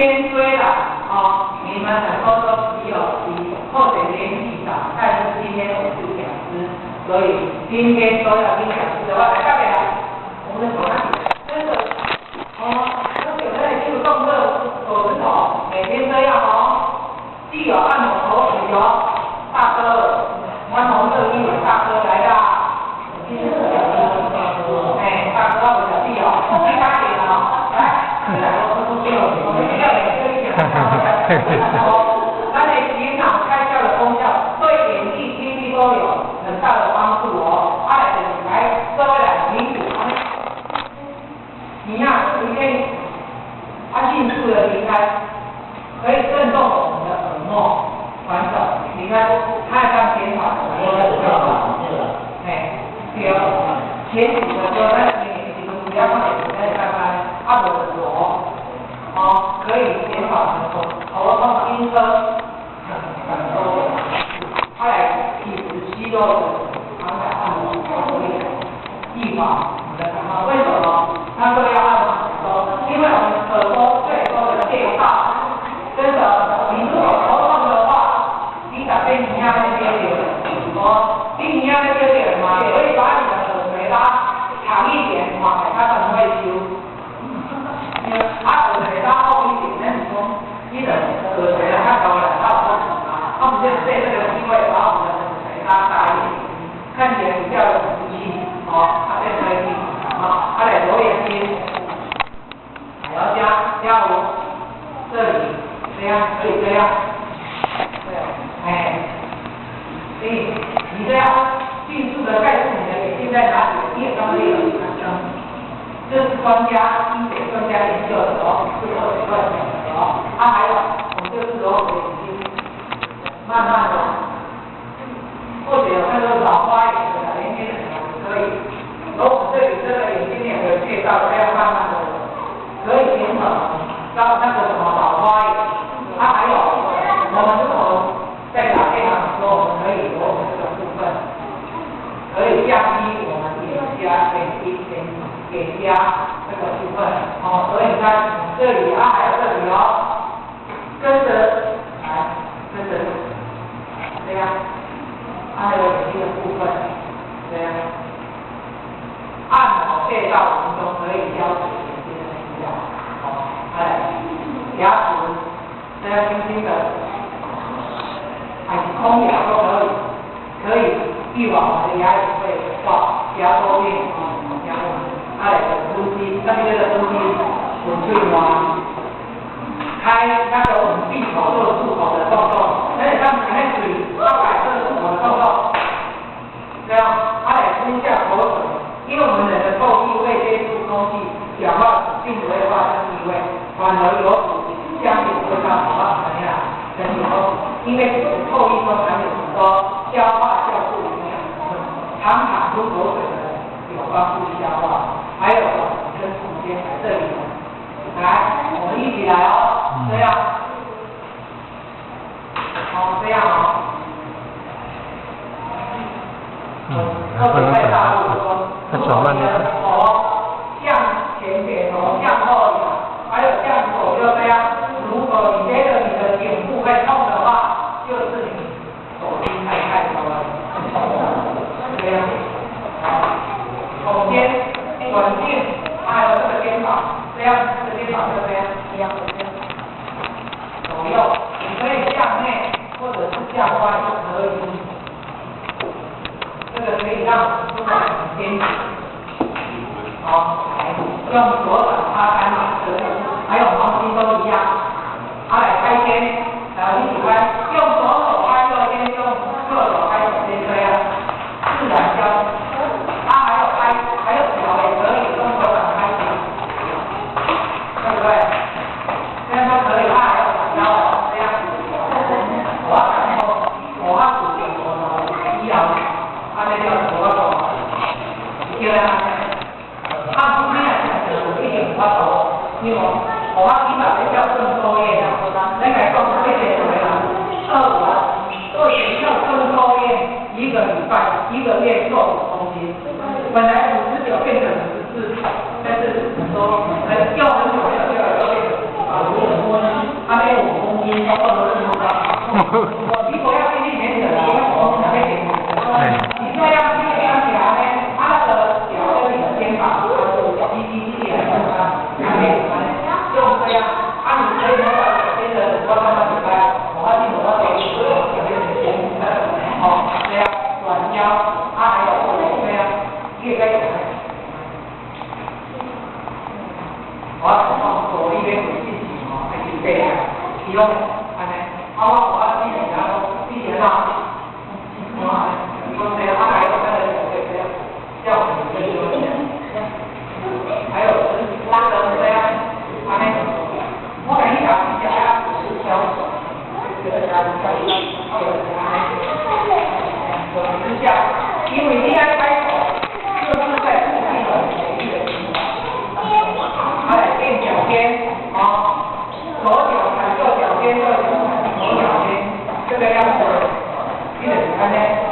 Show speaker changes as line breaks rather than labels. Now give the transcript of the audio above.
天虽然你们很多都只有比后者年纪长，但是今天我是讲师，所以今天都要听讲师的话，来下面来，我们的手拿真的那有的就动这手指头，每天这样既有按摩头皮大哥，穿红色衣服大哥来啦。大哥，我小弟一八年来，我们要每个一点它的血脑开销的功效，对眼睛、听力都有很大的帮助来，各位来听，你一天迅速的离开，可以震动我们的耳膜传导，你看它像减少很多的效果。第二，前几个说不要放在在上班，按摩的左，可以减少头痛、晕车很多。它来体质肌肉的常常按摩，可以预防我们的感冒。为什么？它说要按摩耳朵，因为我们耳朵最多的介绍，真的，你如果头痛的话，你打跟你压那边点，跟你压那边点嘛，可以把你的耳垂拉长一点嘛，它可能会修。耳垂拉厚一点，那你说你的耳垂太高了，它不痛啊，它不就是对这个机会把我们的耳垂拉大一点，看起来比较有福气，它变成一种它的揉眼睛，还要加入这里，这样可以这样，所以你这样迅速的概述你的眼睛在哪里，你也刚没有产生，这是专家医学专家研究的是我随便讲的还有我们就是揉眼睛，慢慢的，或者有那个老花眼的年轻人也可以。我们这里这个眼睛也有介绍，这样慢慢的可以减少到那个什么老花眼。还有我们如果在打电脑的时候，我们可以揉这个部分，可以降低我们眼颊这个部分。所以你看这里还有这里跟着来，跟着这样，还有眼睛的部分，这样。按摩穴道我们都可以消除眼睛的疲劳，牙齿这样轻轻的，空牙都可以预防我们的牙龈会牙周病牙龈，呼吸，那边的呼吸纯粹吗？开那个我们闭口做漱口的动作，而且他们开水摆这漱口的动作，这样吞下口水。因为我们人的唾液会接触空气，讲话并不会发生异味，反而有股香甜味道跑到怎样人体中，因为唾液中含有很多消化酵素营养成分，常常吞口水的人有帮助消化。还有跟空间在这里，来，我们一起来这样，这样特别在大陆说。手慢点，向前点向后仰，还有向左右这样。如果你觉得你的颈部会痛的话，就是你手心太高了。这样，口尖稳定，还有这个肩膀，这样这个肩膀就这样一样左右，你可以向内或者是向外都可以。这个可以让出来很坚挺。用左手擦干舌头，还有毛巾都一样。来开肩，你喜欢用左手拍右肩，用右手拍左肩，这样自然消。还有脚也可以用手掌拍脚，对不对？这样都可以。还有脚这样。我骨节医疗，那叫叫今天一定發到，因為我今日比較更多嘢，你係講呢啲係啦，做研究更多嘢，一個禮拜一個月做5公斤，本來59變成54，但是說用很久沒有變成54。你不要去面的，因为我们那边你这样去量起来呢，它那个脚跟你的肩膀，一点2点用这样，你可以摸到脚边的关关节带，我要记得到脚边的肩，这样转腰，还有这样，越来越我放左一边回进去还是这样，其中安尼，我要记得然后记得到，这样还有这样，叫我们这个还有拉的这样，安尼，我给你讲一下，小手，这个加小手，之下，因为你要开口，就是在腹肌的前面。垫脚尖，左脚踩右脚尖，右脚踩左脚尖，这个样子，你得看呢。